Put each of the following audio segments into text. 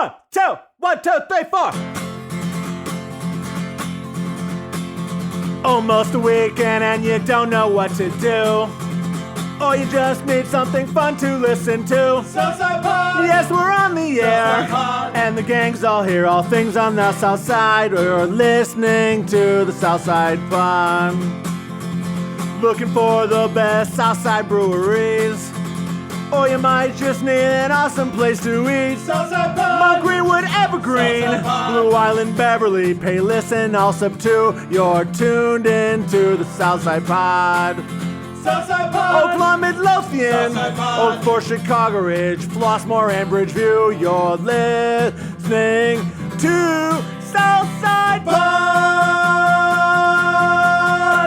1, 2, 1, 2, 3, 4. Almost a weekend and you don't know what to do. Or you just need something fun to listen to. Southside Pod! Yes, we're on the air. Pod. And the gang's all here, all things on the South Side. We're listening to the Southside Pod. Looking for the best Southside breweries. Or you might just need an awesome place to eat. Southside Pod! Mount Greenwood, Evergreen, Southside Pod. Blue Island, Beverly, Payless, and Allsup too. You're tuned into the Southside Pod. Southside Pod! Oakland, Midlothian, Southside Pod. Oak Forest, Chicago Ridge, Flossmoor, and Bridgeview. You're listening to Southside Pod.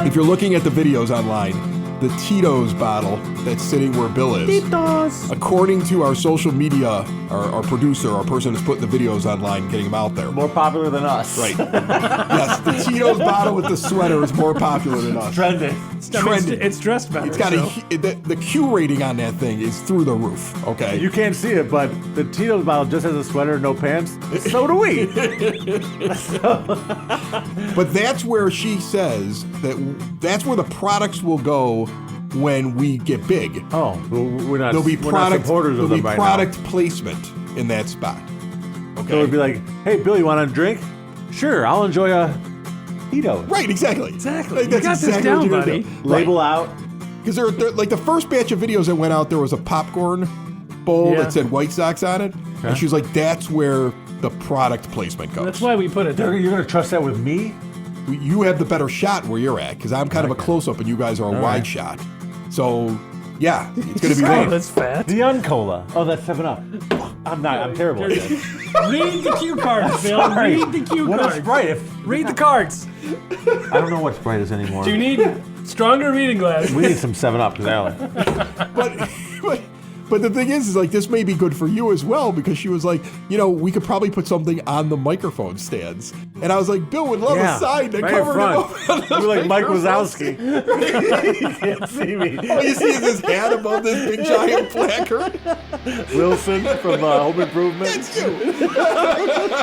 If you're looking at the videos online, the Tito's bottle that's sitting where Bill is. Tito's. According to our social media, our producer, our person who's putting the videos online, getting them out there. More popular than us. Right. Yes, the Tito's bottle with the sweater is more popular than us. Trending. Trending. It's dressed better. It's got the Q rating on that thing is through the roof. Okay. You can't see it, but the Tito's bottle just has a sweater, no pants. So do we. But that's where she says that's where the products will go when we get big. Oh, we're not. There'll be we're product. not supporters There'll of them be right product placement in that spot. Okay. So it'd be like, hey, Bill, you want a drink? Sure, I'll enjoy a Tito's. Right. Exactly. Exactly. Like, You that's got this exactly down, what you're buddy. gonna do. Label out. Because they're like the first batch of videos that went out, there was a popcorn bowl Yeah. that said White Sox on it, and she was like, "That's where the product placement goes." That's why we put it there. You're gonna trust that with me? You have the better shot where you're at, because I'm kind of a close-up and you guys are a wide right. shot. So, yeah, it's going to be Oh, great. that's fat. The Uncola. Oh, that's 7-Up. I'm terrible at this. Read the cue cards, Bill. Sorry. Read the cue What is cards. Sprite? Read the cards. I don't know what Sprite is anymore. Do you need stronger reading glasses? We need some 7-Up, because I only. But the thing is like, this may be good for you as well, because she was like, we could probably put something on the microphone stands. And I was like, Bill would love a sign that right in covered him front. up. You're like Mike Wazowski. You can't see me. All you see is his hat above this big giant placard. Wilson from Home Improvement. That's you.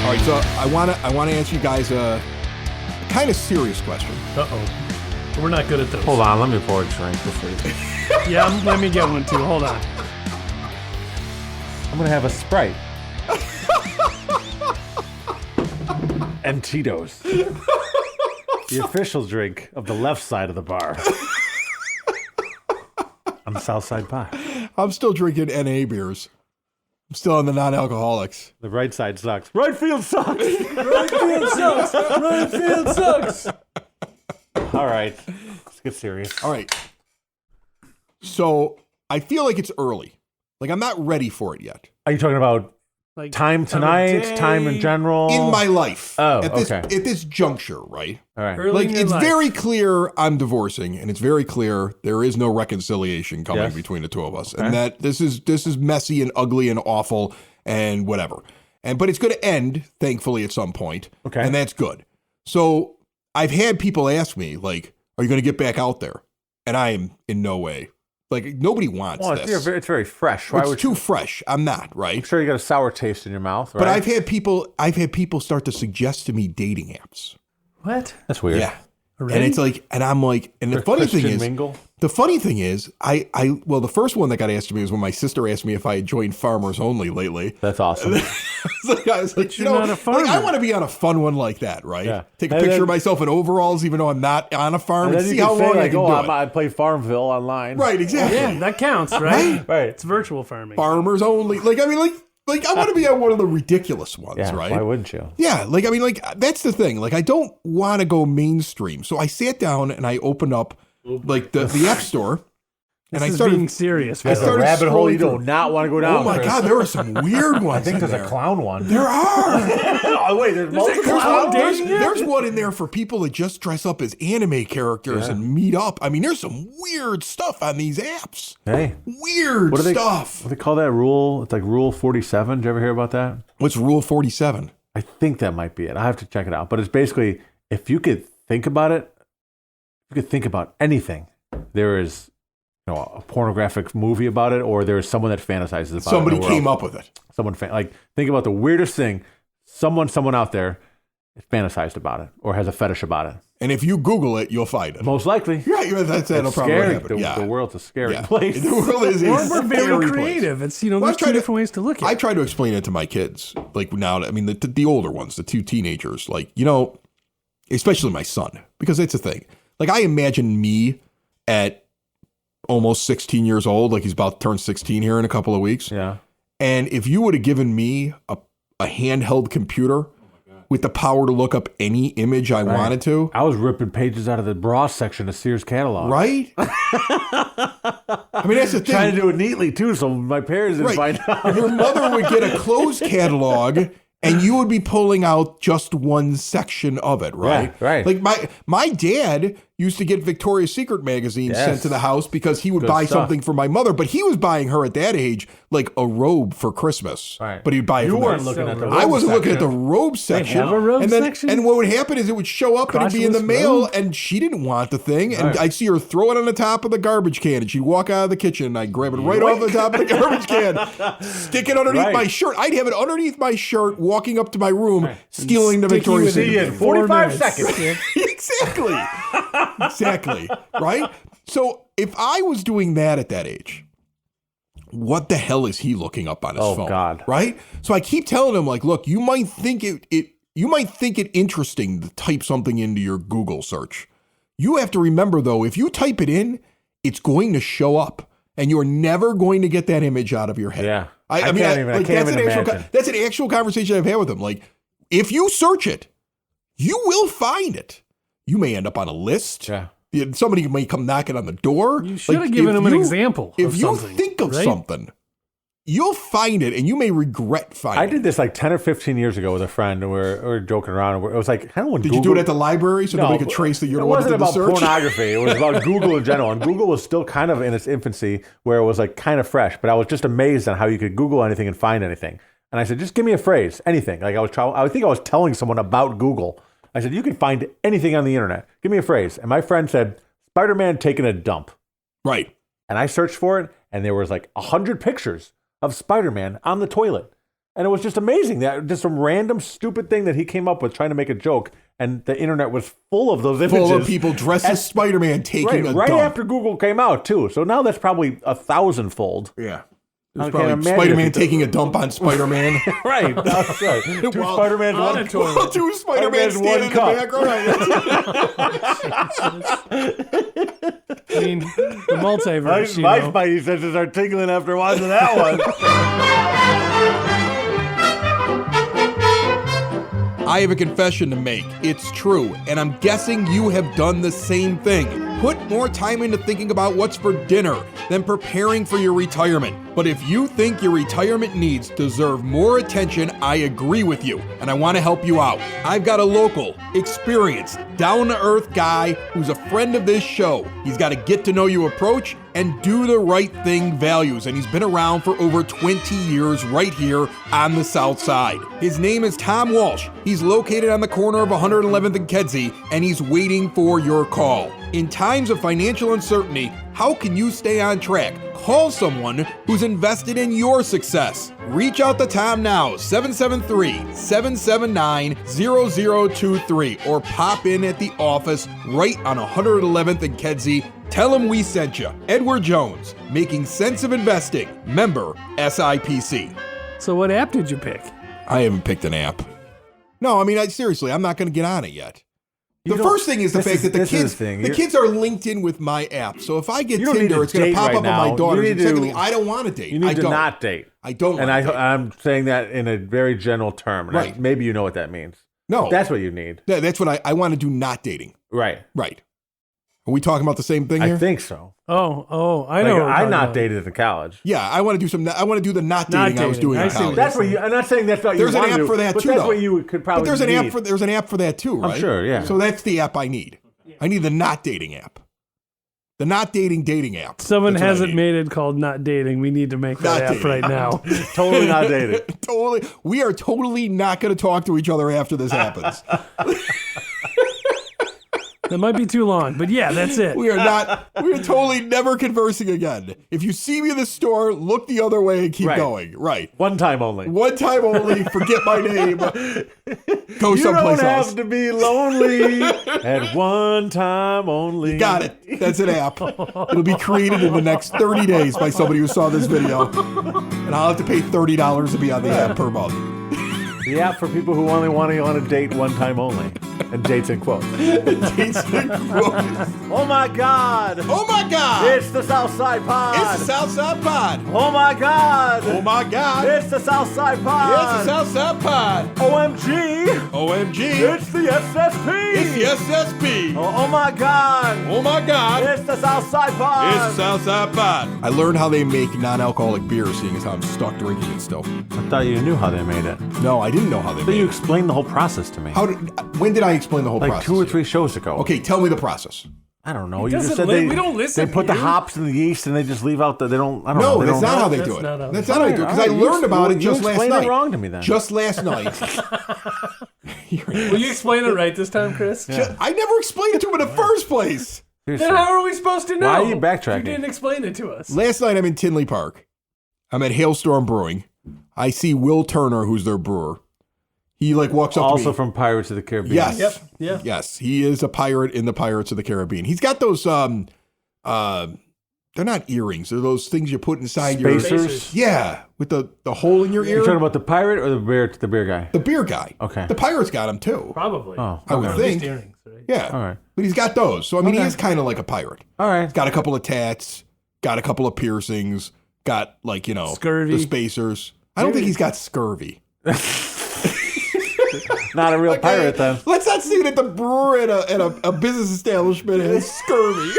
All right, so I want to answer you guys a kind of serious question. Uh-oh. We're not good at those. Hold on, let me pour a drink before you. Yeah, let me get one too. Hold on. I'm gonna have a Sprite. And Tito's. The official drink of the left side of the bar. On the South Side Pod. I'm still drinking NA beers. I'm still on the non-alcoholics. The right side sucks. Right field sucks. Right field sucks. Right field sucks. All right, let's get serious. All right. So I feel like it's early. Like, I'm not ready for it yet. Are you talking about Like time tonight, day. time in general? In my life. Oh, at this okay. juncture, right? All right. Early Like, in your it's life. very clear I'm divorcing, and it's very clear there is no reconciliation coming Yes. between the two of us, Okay. and that this is messy and ugly and awful and whatever. But it's going to end, thankfully, at some point. Okay. And that's good. So I've had people ask me, like, "Are you going to get back out there?" And I am in no way. Like, nobody wants Well, this. it's very fresh. Why It's would too fresh. I'm not, right? I'm sure you got a sour taste in your mouth, right? But I've had people start to suggest to me dating apps. What? That's weird. Yeah. Already? And it's like, and I'm like, and the funny thing Christian is, mingle? the funny thing is, well, the first one that got asked to me was when my sister asked me if I had joined Farmers Only lately. That's awesome. I was like, you're not a farmer. like, I want to be on a fun one like that, right? Yeah. Take a And picture then- of myself in overalls, even though I'm not on a farm, and then see you how can say, long I like, can oh, do it. I play Farmville online. Right, exactly. Yeah, that counts, right? Right. It's virtual farming. Farmers Only. Like, I mean, like I want to be on one of the ridiculous ones, Yeah, right? why wouldn't you? Yeah, like, I mean, like, that's the thing. Like, I don't want to go mainstream. So I sat down and I opened up, like, the App Store. And This I is started being serious. I That's a started rabbit hole scrolling you do through. not want to go down. Oh my Chris. God, there are some weird ones. I think in there's there. a clown one. There are. Oh, wait, there's multiple clown clown dating dating? There's one in there for people that just dress up as anime characters and meet up. I mean, there's some weird stuff on these apps. Hey, Weird what do they stuff. What do they call that rule? It's like Rule 47. Did you ever hear about that? What's Rule 47? I think that might be it. I have to check it out. But it's basically, if you could think about it, you could think about anything, there is a pornographic movie about it, or there is someone that fantasizes about Somebody it. came up with it. Someone think about the weirdest thing. Someone out there fantasized about it or has a fetish about it. And if you Google it, you'll find it. Most likely. Yeah, that'll probably scary. happen. The world's a scary place. The world is a Or we're very scary creative. place. It's there's two different ways to look at it. I try to explain it to my kids. Like now, I mean, the older ones, the two teenagers, like, especially my son, because it's a thing. Like I imagine me at almost 16 years old, like he's about to turn 16 here in a couple of weeks. Yeah. And if you would have given me a handheld computer with the power to look up any image I wanted to. I was ripping pages out of the bra section of Sears catalog. Right? I mean, that's the thing. Trying to do it neatly, too, so my parents didn't find out. Your mother would get a closed catalog, and you would be pulling out just one section of it, right? Right. Like my dad used to get Victoria's Secret magazines sent to the house because he would buy something for my mother, but he was buying her at that age like a robe for Christmas. Right. But he'd buy it You from weren't there. looking at the robe I wasn't looking at the section. robe section. have a robe section? And what would happen is it would show up and it'd be in the Crotchless mail, robe? and she didn't want the thing, and I'd see her throw it on the top of the garbage can, and she'd walk out of the kitchen, and I'd grab it right off the top of the garbage can, stick it underneath my shirt. I'd have it underneath my shirt, walking up to my room, stealing the Victoria's with it. Secret. See you in 45 seconds. seconds. Exactly. Right? So if I was doing that at that age, what the hell is he looking up on his phone? Oh, God. Right? So I keep telling him, like, look, you might think it interesting to type something into your Google search. You have to remember, though, if you type it in, it's going to show up, and you're never going to get that image out of your head. Yeah. I can't even imagine. That's an actual conversation I've had with him. Like, if you search it, you will find it. You may end up on a list. Yeah. Somebody may come knocking on the door. You should have given him an example If of you something, think of right? something, you'll find it, and you may regret finding it. I did this like 10 or 15 years ago with a friend, and we were joking around. It was like, kind of when Did you do it at the library so nobody could trace that you're the one that did the search? It wasn't about pornography. It was about Google in general. And Google was still kind of in its infancy where it was like kind of fresh. But I was just amazed on how you could Google anything and find anything. And I said, just give me a phrase, anything. Like I think I was telling someone about Google. I said, you can find anything on the internet. Give me a phrase. And my friend said, Spider-Man taking a dump. Right. And I searched for it, and there was like 100 pictures of Spider-Man on the toilet. And it was just amazing. That just some random stupid thing that he came up with trying to make a joke, and the internet was full of those images. Full of people dressed as Spider-Man taking a right dump. after Google came out, too. So now that's probably 1,000-fold. Yeah. I There's can't probably imagine Spider-Man if you- taking a dump on Spider-Man. Right. That's right. Two While- Spider-Mans, on one a toilet. Well, two Spider-Man Spider-Man's standing in one the back. Right. I mean, the multiverse. My spidey senses are tingling after watching that one. I have a confession to make. It's true, and I'm guessing you have done the same thing. Put more time into thinking about what's for dinner than preparing for your retirement. But if you think your retirement needs deserve more attention, I agree with you, and I want to help you out. I've got a local, experienced, down-to-earth guy who's a friend of this show. He's got a get-to-know-you approach and do the right thing values, and he's been around for over 20 years right here on the South Side. His name is Tom Walsh. He's located on the corner of 111th and Kedzie, and he's waiting for your call. In times of financial uncertainty, how can you stay on track? Call someone who's invested in your success. Reach out to Tom now, 773-779-0023, or pop in at the office right on 111th and Kedzie. Tell him we sent you. Edward Jones, Making Sense of Investing, member SIPC. So what app did you pick? I haven't picked an app. No, I mean, seriously, I'm not going to get on it yet. The first thing is the fact that the kids are linked in with my app. So if I get Tinder, it's going to pop up on my daughter's. And secondly, I don't want to date. You need to not date. I don't and want to date. I'm saying that in a very general term. Right. Maybe you know what that means. No. That's what you need. That's what I want to do, not dating. Right. Right. Are we talking about the same thing here? I think so. Oh, I know. I not dated in college. Yeah, I want to do I want to do the not dating I was doing in college. That's what you. I'm not saying that's what there's you an want app to for that but too. That's though. what you could probably. But there's an need. app for that too, right? I'm sure. Yeah. So that's the app I need. I need the not dating app. The not dating app. Someone That's what I hasn't need. made it called Not Dating. We need to make that Not app dating. right now. Totally not dating. Totally. We are totally not going to talk to each other after this happens. That might be too long, but yeah, that's it. We are totally never conversing again. If you see me in the store, look the other way and keep going. Right. One time only. One time only. Forget my name. Go You someplace don't have else. to be lonely at one time only. Got it. That's an app. It'll be created in the next 30 days by somebody who saw this video. And I'll have to pay $30 to be on the app per month. The app for people who only want to go on a date one time only. And dates in quotes. Dates and quotes. Oh my God! Oh my God! It's the Southside Pod! It's the Southside Pod! Oh my God! Oh my God! It's the Southside Pod! It's the Southside Pod! OMG! OMG! It's the SSP! It's the SSP! Oh my God! Oh my God! It's the Southside Pod! It's the Southside Pod! I learned how they make non-alcoholic beer, seeing as how I'm stuck drinking it still. I thought you knew how they made it. No, I didn't know how they But made you it. explained the whole process to me. When did I explain the whole like process? 2 or 3 shows ago. Okay, tell me the process. I don't know. You doesn't just said we don't listen they put to the you. hops and the yeast and they just leave out they don't. I don't No, know. that's not how they That's do it. not how That's they not how they do it. Because I learned about it just last explained night. it wrong to me then. Just last night. Will you explain it right this time, Chris? I never explained it to him in the first place. Then how are we supposed to know? Why are you backtracking? You didn't explain it to us. Last night I'm in Tinley Park. I'm at Hailstorm Brewing. I see Will Turner, who's their brewer. He walks up to me. Also from Pirates of the Caribbean. Yes. Yep. Yeah. Yes, he is a pirate in the Pirates of the Caribbean. He's got those they're not earrings. They're those things you put inside your Spacers? Yeah, with the hole in your ear. You're talking about the pirate or the beer guy? The beer guy. Okay. The pirate's got him too. Probably. Oh, I would At least think. earrings, right? Yeah. All right. But he's got those. So I mean he Okay. is kind of like a pirate. All right. He's got a couple of tats, got a couple of piercings, got Scurvy. the spacers. I don't think he's got scurvy. Not a real Okay? pirate then. Let's not say that the brewer at a business establishment has scurvy.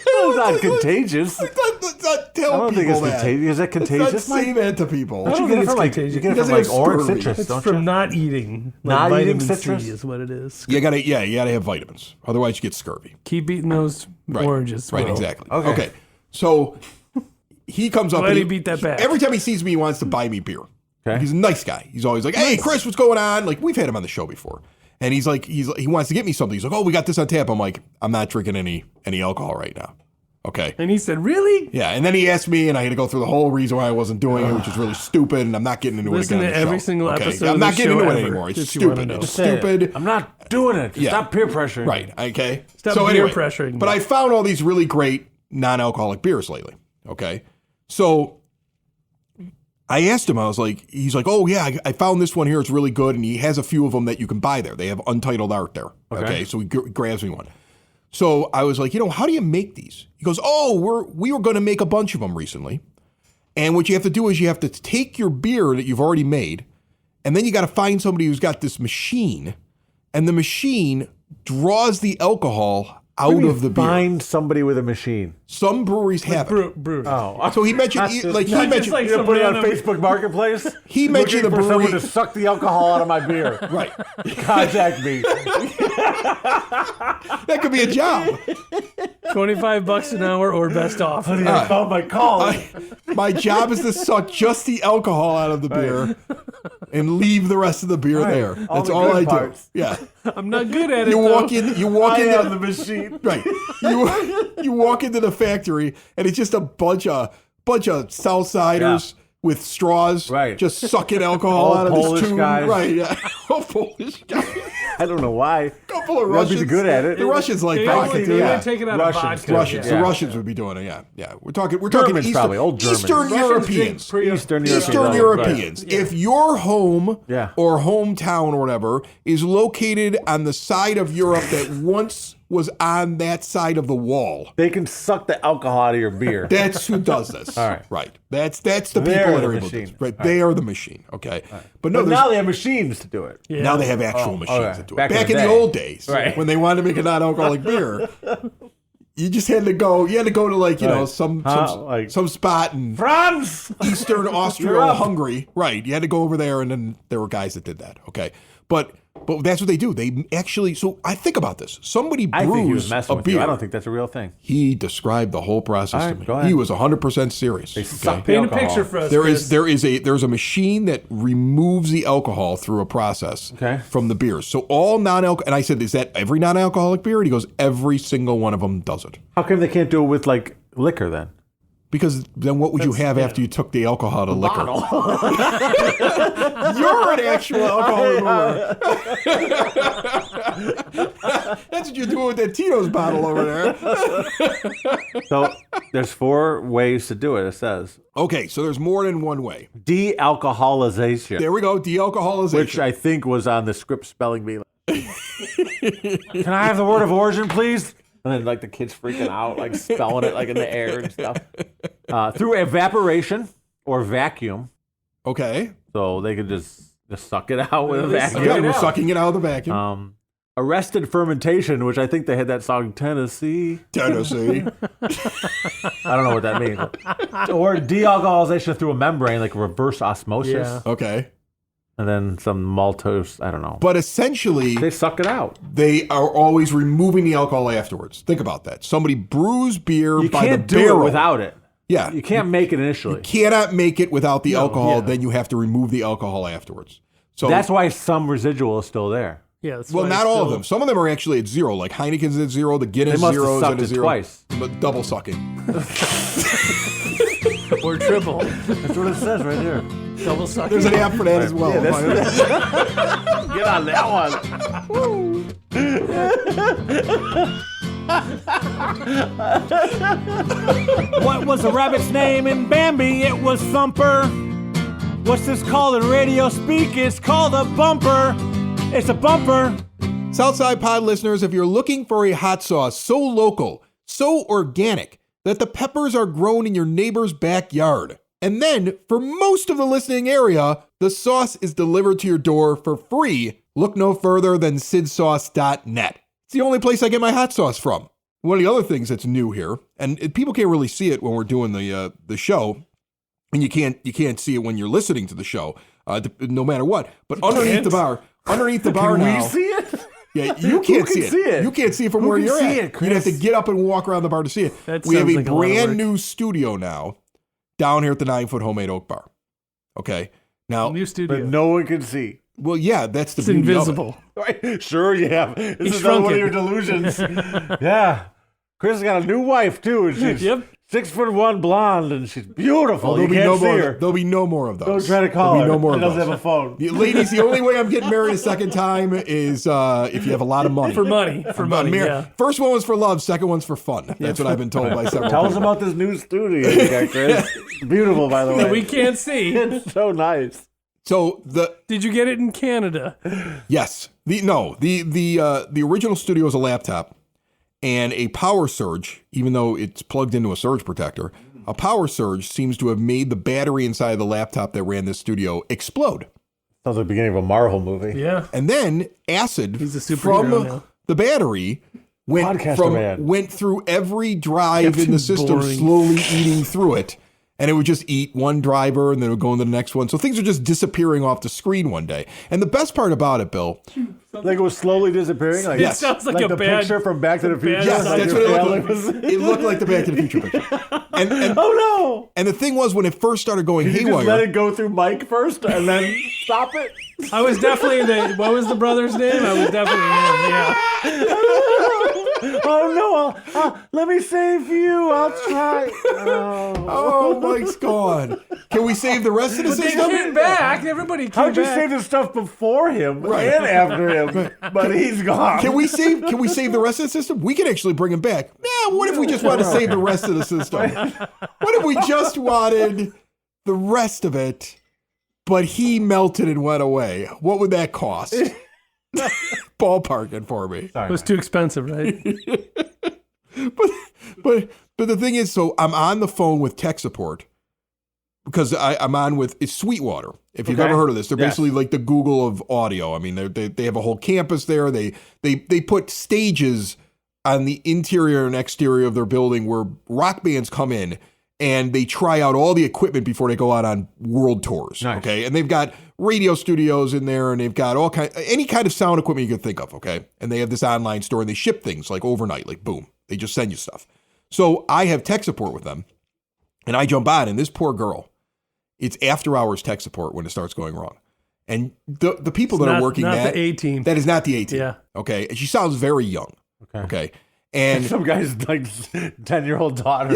It's not contagious. Let's not tell I don't think people it's that. contagious. Is that contagious? Let's not say that to people. I don't think think it's it's contagious. You get it He from doesn't have orange scurvy. citrus, It's don't from you? not eating. Not eating vitamin citrus? C is what it is. You gotta have vitamins. Otherwise you get scurvy. Keep eating those Right. oranges. Right, Will. exactly. Okay. So he comes up Glad and he beat that back. Every time he sees me, he wants to buy me beer. Okay. He's a nice guy. He's always like, "Hey, Chris, what's going on?" Like we've had him on the show before. And he wants to get me something. He's like, "Oh, we got this on tap." I'm like, "I'm not drinking any alcohol right now." Okay. And he said, "Really?" Yeah, and then he asked me, and I had to go through the whole reason why I wasn't doing it, which is really stupid, and I'm not getting into Listen it again. to on the every show. single Okay? episode I'm of not the getting show into it ever, anymore. It's if you wanna stupid. know. It's stupid. I'm not doing it. Yeah. Stop peer pressuring. Right. Okay. Stop so peer anyway, pressuring But me. I found all these really great non-alcoholic beers lately. Okay. So I asked him, he's like, "Oh yeah, I found this one here. It's really good." And he has a few of them that you can buy there. They have untitled art there. Okay. So he grabs me one. So I was like, how do you make these? He goes, "Oh, we were going to make a bunch of them recently. And what you have to do is you have to take your beer that you've already made, and then you got to find somebody who's got this machine, and the machine draws the alcohol out of the beer. Find somebody with a machine. Some breweries have it. Brewery. Oh. So he mentioned, he Not just mentioned, like You're gonna put it on somebody on Facebook Marketplace? He mentioned Looking the for someone brewery- to suck the alcohol out of my beer. right? Contact me. That could be a job. $25 an hour or best offer. I found my call. My job is to suck just the alcohol out of the beer and leave the rest of the beer there. All That's the all good I parts. do. Yeah. I'm not good at it. You though. walk in. You walk I in. am the machine. Right. You walk into the factory and it's just a bunch of Southsiders with straws, Right. just sucking alcohol All out of Polish this tube. guys. Right. Yeah. All Polish guys. I don't know why. Couple of That'd Russians. be good at it. The Russians like They vodka only, too. they Yeah. only take it out Russians, of vodka. Russians. Yeah. The Russians would be doing it. Yeah. We're talking Germans probably, old Germans. Eastern Russians drink Europeans. Eastern Eastern Europeans. Right. If your home Yeah. or hometown or whatever is located on the side of Europe that once was on that side of the wall, They can suck the alcohol out of your beer. that's who does this. All right. Right. That's the people They're that the are able to do machine. this. Right. They are the machine. Okay. But no, But there's now they have machines to do it. Yeah. now they have actual machines okay. that do it. Back in Back the in the day. old days, Right. when they wanted to make a non-alcoholic beer, you just had to go. You had to go to Right. some spot in France! Eastern You're Austria, up. Hungary. Right. You had to go over there, and then there were guys that did that. Okay. But But that's what they do. They actually. So I think about this. Somebody I think he was brews messing a with beer. you. I don't think that's a real thing. He described the whole process All to right, me. go ahead. He was 100% serious. They suck the Paint a alcohol. picture for us. There's Chris. a machine that removes the alcohol through a process from the beers. So all non-alcoholic, and I said, is that every non-alcoholic beer? And he goes, every single one of them does it. How come they can't do it with like liquor then? Because then what would you have after you took the alcohol out of liquor? You're an actual alcohol remover. That's what you're doing with that Tito's bottle over there. So there's 4 ways to do it, it says. Okay, so there's more than one way. De-alcoholization. There we go, de-alcoholization. Which I think was on the script spelling bee. Can I have the word of origin, please? And then like the kids freaking out, like spelling it like in the air and stuff. Through evaporation or vacuum. Okay. So they could just suck it out with a Yeah, vacuum. we're sucking it out of the vacuum. Arrested fermentation, which I think they had that song Tennessee. Tennessee. I don't know what that means. Or de-alcoholization through a membrane, like reverse osmosis. Yeah. Okay. And then some maltose, I don't know. But essentially, They suck it out. they are always removing the alcohol afterwards. Think about that. Somebody brews beer You by the can't do barrel. it without it. Yeah. You can't make it initially. Cannot make it without the alcohol. yeah. Then you have to remove the alcohol afterwards. So That's why some residual is still there. Yeah. That's well, why not it's all of still- them. Some of them are actually at 0. Like Heineken's at 0. The Guinness They must 0 have is sucked at it 0. twice. But double sucking. Or triple. That's what it says right here. Double sucking. There's an app for that as well. Get on that one. What was the rabbit's name in Bambi? It was Thumper. What's this called in radio speak? It's called a bumper. It's a bumper. Southside Pod listeners, if you're looking for a hot sauce so local, so organic, that the peppers are grown in your neighbor's backyard, and then, for most of the listening area, the sauce is delivered to your door for free, look no further than sidsauce.net. It's the only place I get my hot sauce from. One of the other things that's new here, and people can't really see it when we're doing the show, and you can't see it when you're listening to the show, no matter what. But underneath the bar now. We see it? Yeah, you can't see it. You can't see it from Who where can you're see at. it, You'd have to Chris? get up and walk around the bar to see it. That We have sounds a like a lot of brand work. new studio now down here at the 9 Foot Homemade Oak Bar. Okay. Now, New studio. But no one can see. well, yeah, that's the It's beauty invisible. Right? Sure you have. This is shrunk one of it. your delusions. Yeah. Chris has got a new wife, too, and she's Yep. 6'1" blonde, and she's beautiful. You there'll be can't no see more. her. There'll be no more of those. Don't try to call There'll her. be no more She of doesn't those. have a phone. Ladies, the only way I'm getting married a second time is if you have a lot of money. For money. For money. Yeah. First one was for love. Second one's for fun. That's what I've been told by several Tell us people. about this new studio you got, Chris. Beautiful, by the way. That we can't see. It's so nice. So Did you get it in Canada? yes, the original studio is a laptop and a power surge. Even though it's plugged into a surge protector, a power surge seems to have made the battery inside of the laptop that ran this studio explode. Sounds like the beginning of a Marvel movie. Yeah. And then acid He's a superhero from now. the battery Podcaster man. went through every drive Kept in the him system, boring. slowly eating through it. And it would just eat one driver and then it would go into the next one. So things are just disappearing off the screen one day. And the best part about it, Bill, Like it was slowly disappearing? Like, It sounds like a the bad picture from Back to the Future? bad yes, Like that's your what it family looked like. was- It looked like the Back to the Future picture. And Oh, no! and the thing was, when it first started going You just let haywire, it go through Mike first and then stop it? I was definitely what was the brother's name? I was definitely him. Yeah. Oh, no. Let me save you. I'll try. oh, Mike's gone. Can we save the rest of the They system? came back. Everybody came How'd you back. save the stuff before him and after him? But he's gone. Can we save the rest of the system? We can actually bring him back. Yeah, what if we just wanted to save the rest of the system? What if we just wanted the rest of it, but he melted and went away? What would that cost? Ballpark it for me. It was too expensive, right? But the thing is, so I'm on the phone with tech support because I'm on with it's Sweetwater. If you've Okay. ever heard of this, they're Yes. basically like the Google of audio. I mean, they have a whole campus there. They put stages on the interior and exterior of their building where rock bands come in and they try out all the equipment before they go out on world tours. Nice. Okay. And they've got radio studios in there, and they've got any kind of sound equipment you can think of. Okay. And they have this online store, and they ship things like overnight, like boom, they just send you stuff. So I have tech support with them, and I jump on, and this poor girl, it's after hours tech support when it starts going wrong. And the people that are working not the A-team. That is not the A-team. Yeah. Okay. And she sounds very young. Okay. And some guy's like 10-year-old daughter.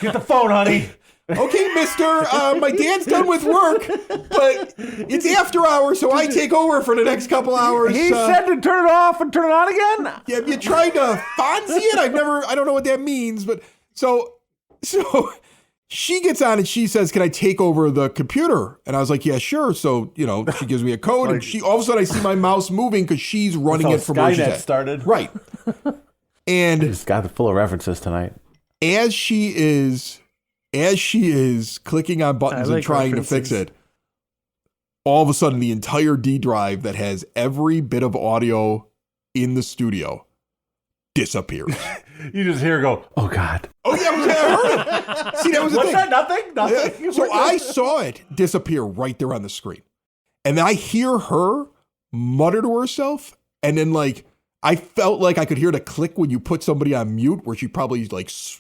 Get the phone, honey. Okay, mister, my dad's done with work, but it's after hours, so I take over for the next couple hours. He said to turn it off and turn it on again? Yeah, have you tried to Fonzie it? I don't know what that means, but so she gets on and she says, can I take over the computer? And I was like, yeah, sure. So, she gives me a code, and all of a sudden I see my mouse moving because she's running it from where she's at. Started. Right. And just got full of references tonight. As she is clicking on buttons and trying to fix it, all of a sudden the entire D drive that has every bit of audio in the studio disappears. You just hear her go, oh God. Oh yeah, I heard it. See, that was the thing. What's that? Nothing? Yeah. So I saw it disappear right there on the screen. And then I hear her mutter to herself, and then I felt like I could hear the click when you put somebody on mute, where she probably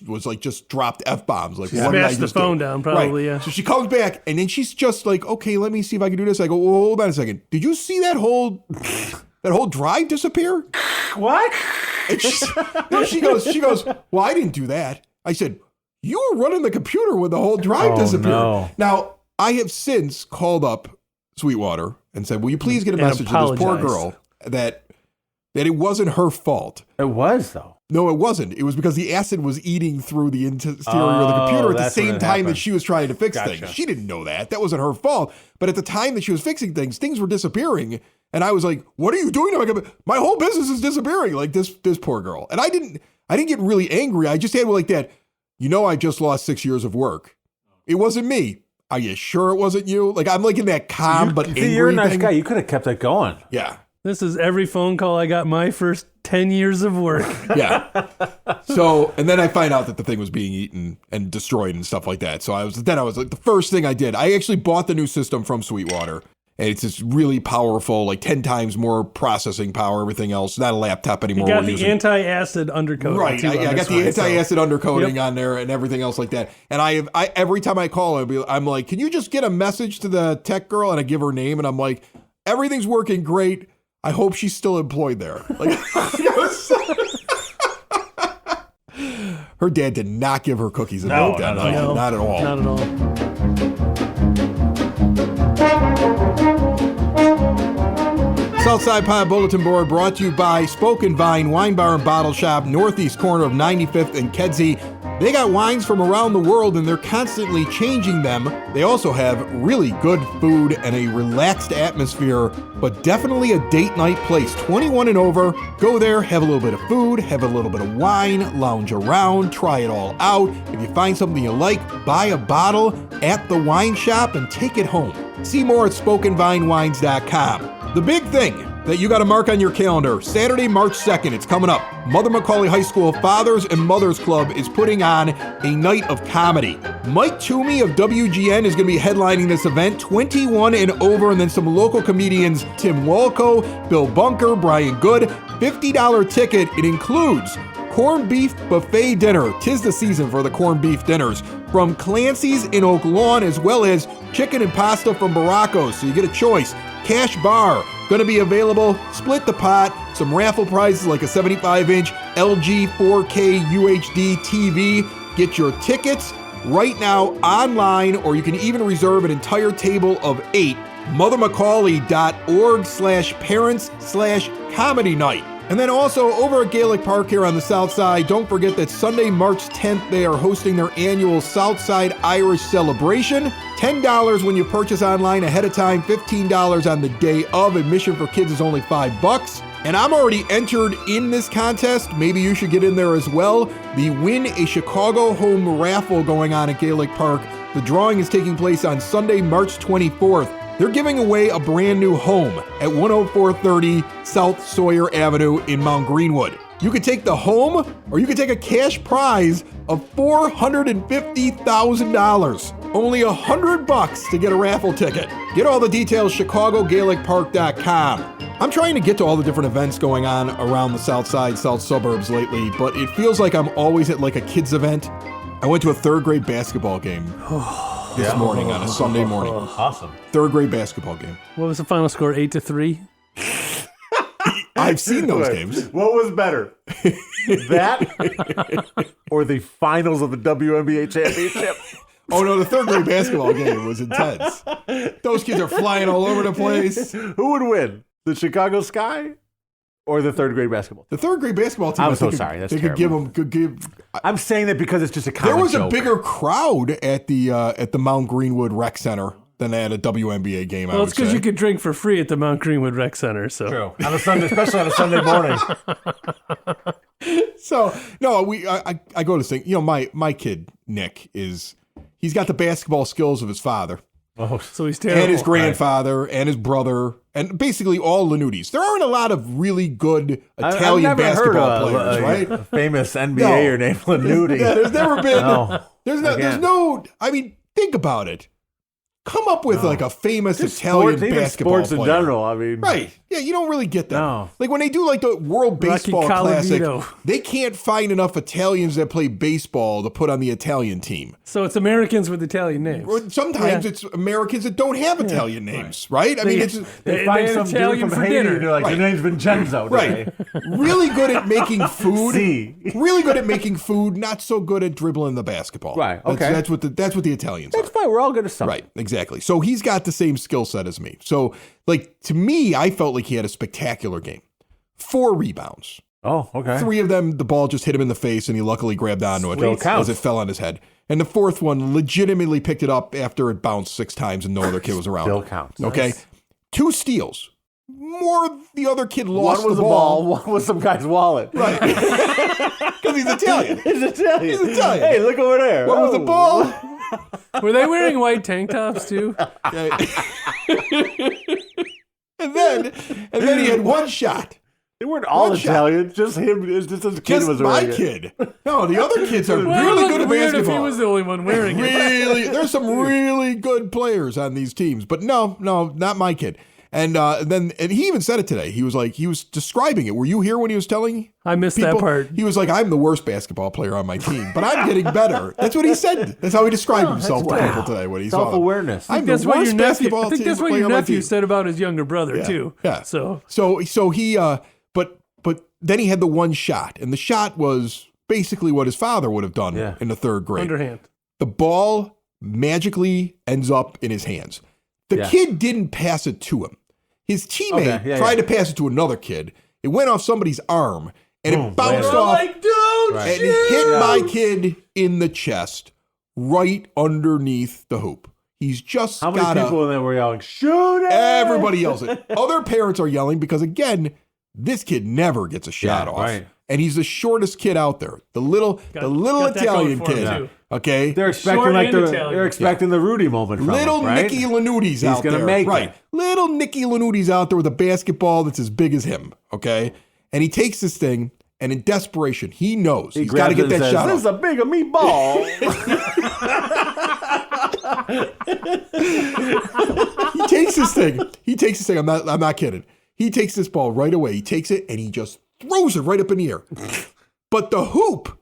was just dropped F-bombs. Like, what did I smashed the just do? phone down, probably, right. yeah. So she comes back, and then she's just like, okay, let me see if I can do this. I go, well, hold on a second. Did you see that whole drive disappear? What? And she goes, well, I didn't do that. I said, you were running the computer when the whole drive disappeared. No. Now, I have since called up Sweetwater and said, will you please get a message to this poor girl that it wasn't her fault. It was, though. No, it wasn't. It was because the acid was eating through the interior of the computer at the same time that she was trying to fix things. She didn't know that. That wasn't her fault. But at the time that she was fixing things were disappearing. And I was like, what are you doing to my computer? My whole business is disappearing. Like this poor girl. And I didn't get really angry. I just had like that, I just lost 6 years of work. It wasn't me. Are you sure it wasn't you? Like, I'm like in that calm but angry You're a nice thing. guy. You could have kept that going. Yeah. This is every phone call I got my first 10 years of work. Yeah. So, and then I find out that the thing was being eaten and destroyed and stuff like that. So I was like, the first thing I did, I actually bought the new system from Sweetwater. And it's just really powerful, like 10 times more processing power, everything else. Not a laptop anymore. You got the anti-acid undercoating. Right. I got the anti-acid undercoating on there and everything else like that. And I every time I call her, I'm like, can you just get a message to the tech girl? And I give her name, and I'm like, everything's working great. I hope she's still employed there. Like, her dad did not give her cookies and milk that night. No, not at all. Not at all. Southside Pie Bulletin Board brought to you by Spoken Vine Wine Bar and Bottle Shop, northeast corner of 95th and Kedzie. They got wines from around the world, and they're constantly changing them. They also have really good food and a relaxed atmosphere, but definitely a date night place. 21 and over, go there, have a little bit of food, have a little bit of wine, lounge around, try it all out. If you find something you like, buy a bottle at the wine shop and take it home. See more at SpokenVineWines.com. The big thing that you got to mark on your calendar, Saturday, March 2nd, it's coming up. Mother McCauley High School Fathers and Mothers Club is putting on a night of comedy. Mike Toomey of WGN is going to be headlining this event, 21 and over, and then some local comedians, Tim Walco, Bill Bunker, Brian Good. $50 ticket. It includes corned beef buffet dinner. 'Tis the season for the corned beef dinners from Clancy's in Oak Lawn, as well as chicken and pasta from Baracco's. So you get a choice. Cash bar going to be available. Split the pot. Some raffle prizes like a 75-inch LG 4K UHD TV. Get your tickets right now online, or you can even reserve an entire table of 8. mothermacaulay.org/parents/comedy night. And then also over at Gaelic Park here on the South Side, don't forget that Sunday, March 10th, they are hosting their annual Southside Irish Celebration. $10 when you purchase online ahead of time, $15 on the day of. Admission for kids is only $5. And I'm already entered in this contest. Maybe you should get in there as well. The Win a Chicago Home raffle going on at Gaelic Park. The drawing is taking place on Sunday, March 24th. They're giving away a brand new home at 10430 South Sawyer Avenue in Mount Greenwood. You could take the home, or you could take a cash prize of $450,000. Only $100 to get a raffle ticket. Get all the details, ChicagoGaelicPark.com. I'm trying to get to all the different events going on around the south side, south suburbs lately, but it feels like I'm always at like a kids event. I went to a third grade basketball game this morning on a Sunday morning. Awesome. Third grade basketball game. What was the final score? 8-3. I've seen those games. What was better? That or the finals of the WNBA championship? Oh no, the third grade basketball game was intense. Those kids are flying all over the place. Who would win? The Chicago Sky or the third grade basketball team? The third grade basketball team. I'm so sorry. That's terrible. Could give. I'm saying that because it's just a common There was joke. a bigger crowd at the Mount Greenwood Rec Center than at a WNBA game. Well, it's because you could drink for free at the Mount Greenwood Rec Center. So True. On a Sunday, especially on a Sunday morning. So no, I go to think. You know, my kid Nick he's got the basketball skills of his father. Oh, so he's terrible. And his grandfather and his brother and basically all Lanudis. There aren't a lot of really good Italian I've never basketball heard players, right? A famous NBA named Lanuti. Yeah, there's never been. No, there's no. I mean, think about it. Come up with like a famous Italian basketball sports player. in general. I mean, Right. Yeah, you don't really get that. No. Like when they do like the World Baseball Classic, Colavito. they can't find enough Italians that play baseball to put on the Italian team. So it's Americans with Italian names. Or sometimes it's Americans that don't have Italian names, right? I mean, it's They find had some dude Italian from for Haiti dinner. and they're like, your name's Vincenzo. right. Really good at making food. See. Really good at making food. Not so good at dribbling the basketball. Right, okay. That's what the Italians are. That's fine. We're all good at something. Right, exactly. So he's got the same skill set as me. So, like, to me, I felt like he had a spectacular game. 4 rebounds. Oh, okay. 3 of them, the ball just hit him in the face, and he luckily grabbed onto it Still counts. as it fell on his head. And the 4th one legitimately picked it up after it bounced 6 times and no other kid was around. Still counts. Okay? Nice. 2 steals. More the other kid lost One was the a ball. ball, one was some guy's wallet. Right. Because he's Italian. He's Italian. He's Italian. Hey, look over there. One was the ball. Were they wearing white tank tops too? and then he had 1 shot. They weren't all One shot. Italian. Just him. Just his kid Just was my wearing it. kid. No, the other kids are Well, really it good looked at weird basketball. if he was the only one wearing it. Really, there's some really good players on these teams, but no, not my kid. And he even said it today. He was describing it. Were you here when he was telling? I missed that part. He was like, I'm the worst basketball player on my team, but I'm getting better. That's what he said. That's how he described himself to people today when he saw them. Self-awareness. I'm That's the what worst your nephew. basketball I think that's what player your on my nephew team. said about his younger brother too. Yeah. So he but then he had the 1 shot, and the shot was basically what his father would have done in the 3rd grade. underhand. The ball magically ends up in his hands. The kid didn't pass it to him. His teammate tried to pass it to another kid. It went off somebody's arm, and it bounced off. Like, dude, And it hit my kid in the chest, right underneath the hoop. He's just How many people in there were yelling, shoot it? Everybody yells it. Other parents are yelling because, again, this kid never gets a shot off. Right. And he's the shortest kid out there. The little got that Italian going for him, kid. too. Okay? They're expecting Short like and the Italian. they're expecting the Rudy moment from Little him, right? Nicky Lanuti's out gonna there. make right. it. Little Nicky Lanuti's out there with a basketball that's as big as him. Okay? And he takes this thing, and in desperation, he knows he's got to get that shot This is off. a big of me ball. He takes this thing. I'm not kidding. He takes this ball right away. He takes it, and he just throws it right up in the air. But the hoop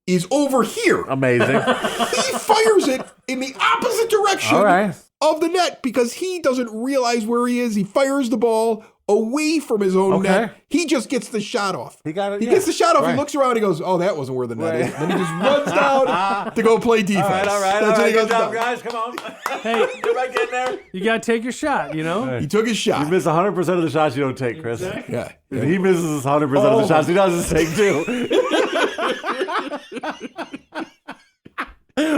is over here. Amazing. He fires it in the opposite direction All right. of the net because he doesn't realize where he is. He fires the ball away from his own net. He just gets the shot off. He got it, He yeah. gets the shot off. Right. He looks around. He goes, "Oh, that wasn't where the net Right. is." Then he just runs down to go play defense. All right. That's what he Good goes job, down. guys. Come on. Hey, Get back in there. you gotta take your shot. You know. He took his shot. You miss 100% of the shots you don't take, Chris. Yeah. And he misses 100% of the shots he doesn't take, too.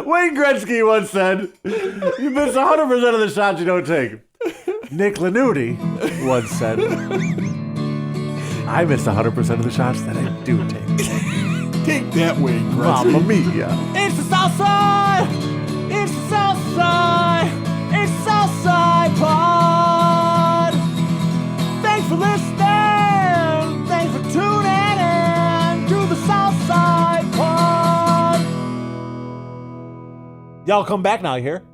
Wayne Gretzky once said, you miss 100% of the shots you don't take. Nick Lanuti once said, I miss 100% of the shots that I do take. Take that, Wayne Gretzky. Mamma mia. It's the Southside! It's the Southside! It's Southside Pod! Thanks for listening! Thanks for tuning in! Y'all come back now, you hear?